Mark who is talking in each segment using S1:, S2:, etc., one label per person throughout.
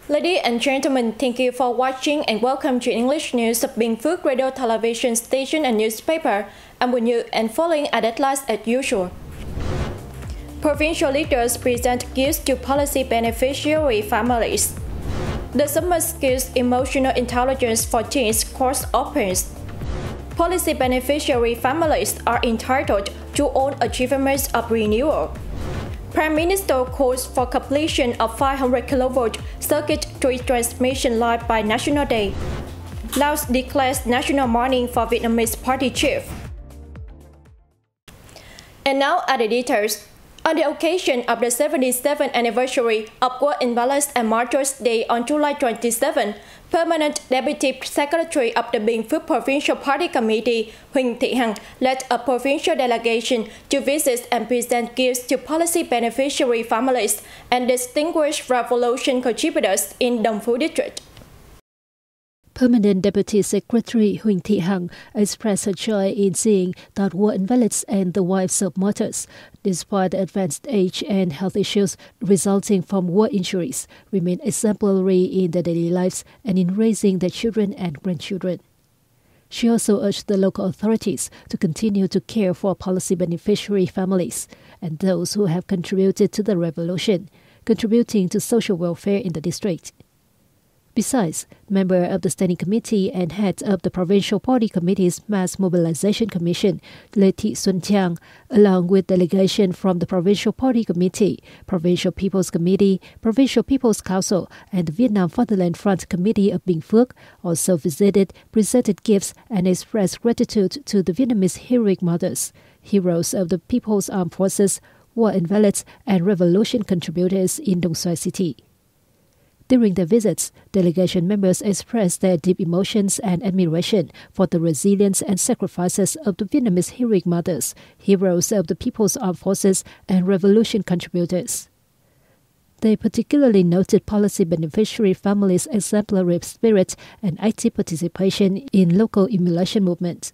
S1: Ladies and gentlemen, thank you for watching and welcome to English News of Bình Phước Radio Television Station and Newspaper. I'm with you and following are deadlines as usual. Provincial leaders present gifts to policy beneficiary families. The Summer Skills Emotional Intelligence for Teens course opens. Policy beneficiary families are entitled to own achievements of renewal. Prime Minister calls for completion of 500 kV circuit transmission line by National Day. Laos declares national mourning for Vietnamese party chief. And now are the details. On the occasion of the 77th anniversary of World Invalid and Martyrs Day on July 27, Permanent Deputy Secretary of the Bình Phước Provincial Party Committee, Huỳnh led a provincial delegation to visit and present gifts to policy beneficiary families and distinguished revolution contributors in Dong Phu District.
S2: Permanent Deputy Secretary Huỳnh Thị Hằng expressed her joy in seeing that war invalids and the wives of martyrs, despite the advanced age and health issues resulting from war injuries, remain exemplary in their daily lives and in raising their children and grandchildren. She also urged the local authorities to continue to care for policy beneficiary families and those who have contributed to the revolution, contributing to social welfare in the district. Besides, member of the Standing Committee and head of the Provincial Party Committee's Mass Mobilization Commission, Lê Thị Xuân Trang, along with delegation from the Provincial Party Committee, Provincial People's Committee, Provincial People's Council, and the Vietnam Fatherland Front Committee of Bình Phước, also visited, presented gifts, and expressed gratitude to the Vietnamese heroic mothers, heroes of the People's Armed Forces, war invalids, and revolution contributors in Dong Xoài City. During their visits, delegation members expressed their deep emotions and admiration for the resilience and sacrifices of the Vietnamese heroic mothers, heroes of the People's Armed Forces, and revolution contributors. They particularly noted policy beneficiary families' exemplary spirit and active participation in local emulation movements.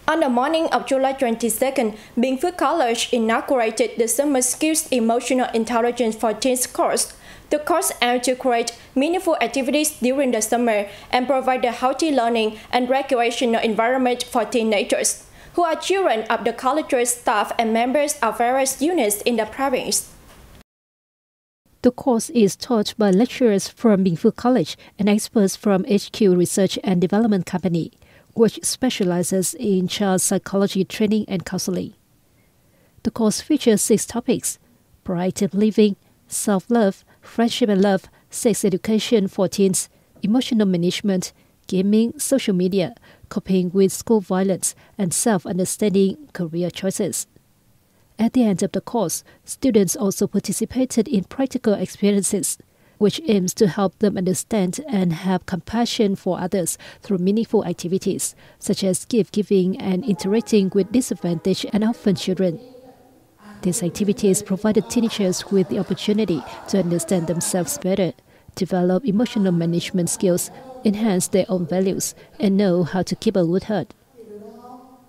S1: On the morning of July 22nd, Bình Phước College inaugurated the Summer Skills Emotional Intelligence for Teens course. The course aims to create meaningful activities during the summer and provide a healthy learning and recreational environment for teenagers, who are children of the college's staff and members of various units in the province.
S2: The course is taught by lecturers from Bình Phước College and experts from HQ Research and Development Company, which specializes in child psychology training and counseling. The course features 6 topics: proactive living, self-love, friendship and love, sex education for teens, emotional management, gaming, social media, coping with school violence, and self-understanding career choices. At the end of the course, students also participated in practical experiences, which aims to help them understand and have compassion for others through meaningful activities, such as gift-giving and interacting with disadvantaged and orphan children. These activities provided teenagers with the opportunity to understand themselves better, develop emotional management skills, enhance their own values, and know how to keep a good heart.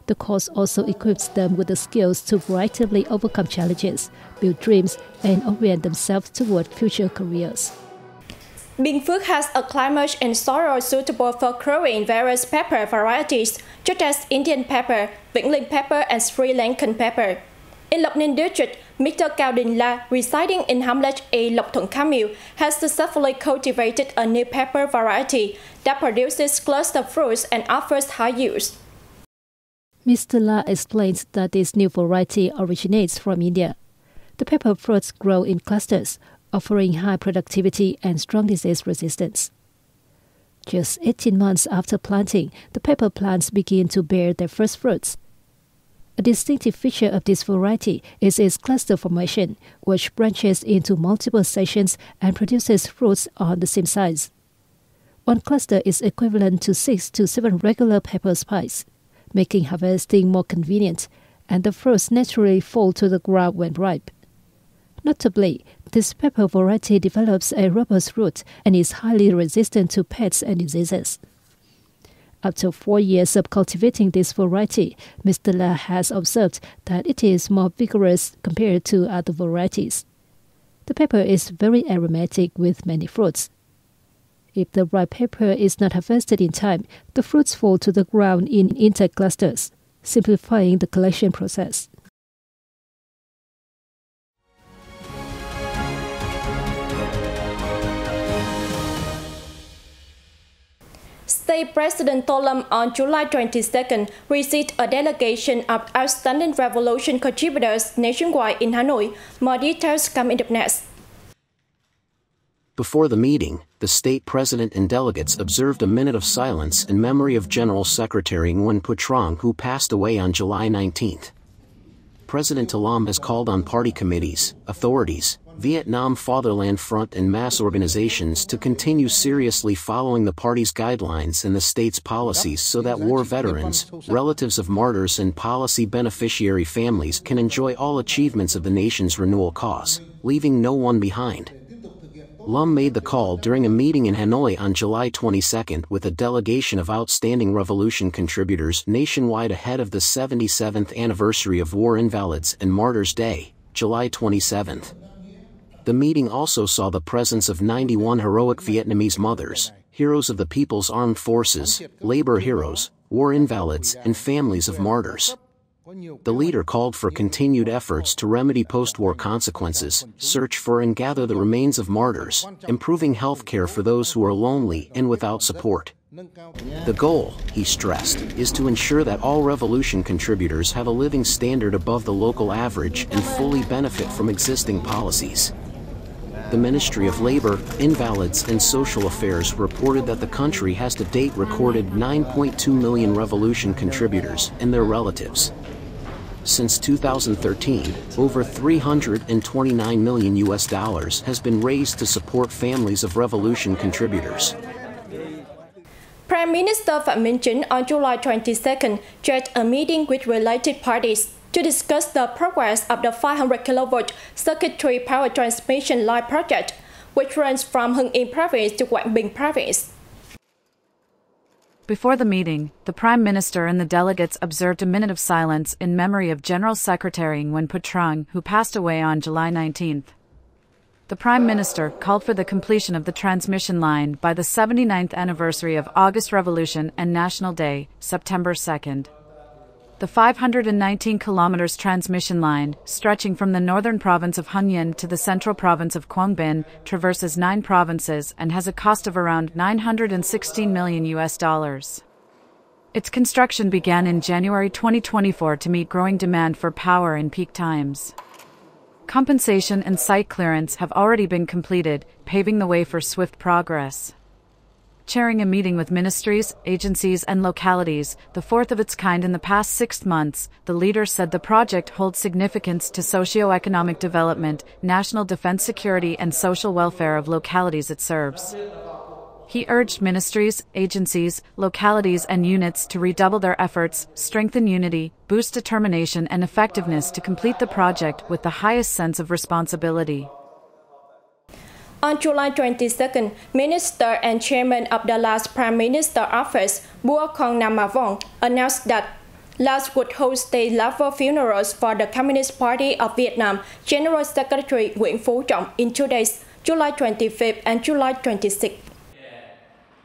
S2: The course also equips them with the skills to proactively overcome challenges, build dreams, and orient themselves toward future careers.
S1: Bình Phước has a climate and soil suitable for growing various pepper varieties, such as Indian pepper, Vĩnh Linh pepper, and Sri Lankan pepper. In Lộc Ninh District, Mr. Cao Đình La, residing in Hamlet A. Lộc Thuận Camille, has successfully cultivated a new pepper variety that produces cluster fruits and offers high yields.
S2: Mr. La explains that this new variety originates from India. The pepper fruits grow in clusters, offering high productivity and strong disease resistance. Just 18 months after planting, the pepper plants begin to bear their first fruits. A distinctive feature of this variety is its cluster formation, which branches into multiple sections and produces fruits on the same size. One cluster is equivalent to 6 to 7 regular pepper spikes, making harvesting more convenient, and the fruits naturally fall to the ground when ripe. Notably, this pepper variety develops a robust root and is highly resistant to pests and diseases. After 4 years of cultivating this variety, Mr. La has observed that it is more vigorous compared to other varieties. The pepper is very aromatic with many fruits. If the ripe pepper is not harvested in time, the fruits fall to the ground in interclusters, simplifying the collection process.
S1: State President Tô Lâm on July 22nd received a delegation of outstanding revolution contributors nationwide in Hanoi. More details coming up next.
S3: Before the meeting, the state president and delegates observed a minute of silence in memory of General Secretary Nguyen Phu Trong, who passed away on July 19th. President Tô Lâm has called on party committees, authorities, Vietnam Fatherland Front and mass organizations to continue seriously following the party's guidelines and the state's policies so that war veterans, relatives of martyrs and policy beneficiary families can enjoy all achievements of the nation's renewal cause, leaving no one behind. Lum made the call during a meeting in Hanoi on July 22nd with a delegation of outstanding revolution contributors nationwide ahead of the 77th anniversary of War Invalids and Martyrs Day, July 27th. The meeting also saw the presence of 91 heroic Vietnamese mothers, heroes of the People's Armed Forces, labor heroes, war invalids, and families of martyrs. The leader called for continued efforts to remedy post-war consequences, search for and gather the remains of martyrs, improving health care for those who are lonely and without support. The goal, he stressed, is to ensure that all revolution contributors have a living standard above the local average and fully benefit from existing policies. The Ministry of Labor, Invalids and Social Affairs reported that the country has to date recorded 9.2 million revolution contributors and their relatives. Since 2013, over $329 million has been raised to support families of revolution contributors.
S1: Prime Minister Phạm Minh Chính on July 22nd chaired a meeting with related parties to discuss the progress of the 500 kV circuitry power transmission line project, which runs from Hưng Yên Province to Quảng Bình Province.
S4: Before the meeting, the Prime Minister and the delegates observed a minute of silence in memory of General Secretary Nguyen Phu Trong, who passed away on July 19th. The Prime Minister called for the completion of the transmission line by the 79th anniversary of August Revolution and National Day, September 2nd. The 519 kilometers transmission line, stretching from the northern province of Hưng Yên to the central province of Quảng Bình, traverses 9 provinces and has a cost of around $916 million. Its construction began in January 2024 to meet growing demand for power in peak times. Compensation and site clearance have already been completed, paving the way for swift progress. Chairing a meeting with ministries, agencies and localities, the fourth of its kind in the past 6 months, the leader said the project holds significance to socio-economic development, national defense security and social welfare of localities it serves. He urged ministries, agencies, localities and units to redouble their efforts, strengthen unity, boost determination and effectiveness to complete the project with the highest sense of responsibility.
S1: On July 22nd, Minister and Chairman of the Laos Prime Minister Office, Bua Khong Namavong, announced that Laos would host state-level funerals for the Communist Party of Vietnam General Secretary Nguyễn Phú Trọng in 2 days, July 25th and July 26th.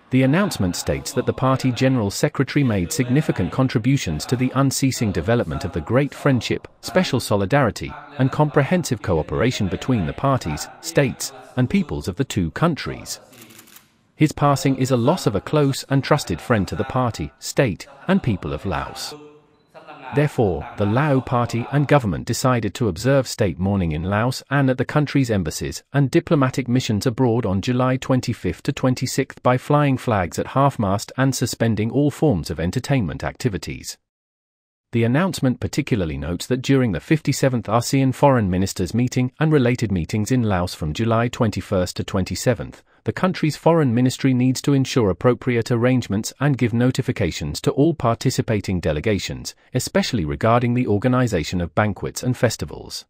S5: The announcement states that the party General Secretary made significant contributions to the unceasing development of the great friendship, special solidarity, and comprehensive cooperation between the parties, states, and peoples of the two countries. His passing is a loss of a close and trusted friend to the party, state, and people of Laos. Therefore, the Lao Party and government decided to observe state mourning in Laos and at the country's embassies and diplomatic missions abroad on July 25th to 26th by flying flags at half-mast and suspending all forms of entertainment activities. The announcement particularly notes that during the 57th ASEAN Foreign Ministers meeting and related meetings in Laos from July 21st to 27th, the country's foreign ministry needs to ensure appropriate arrangements and give notifications to all participating delegations, especially regarding the organization of banquets and festivals.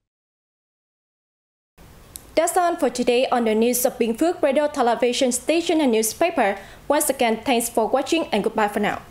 S1: That's all for today on the news of Bình Phước Radio Television Station and Newspaper. Once again, thanks for watching and goodbye for now.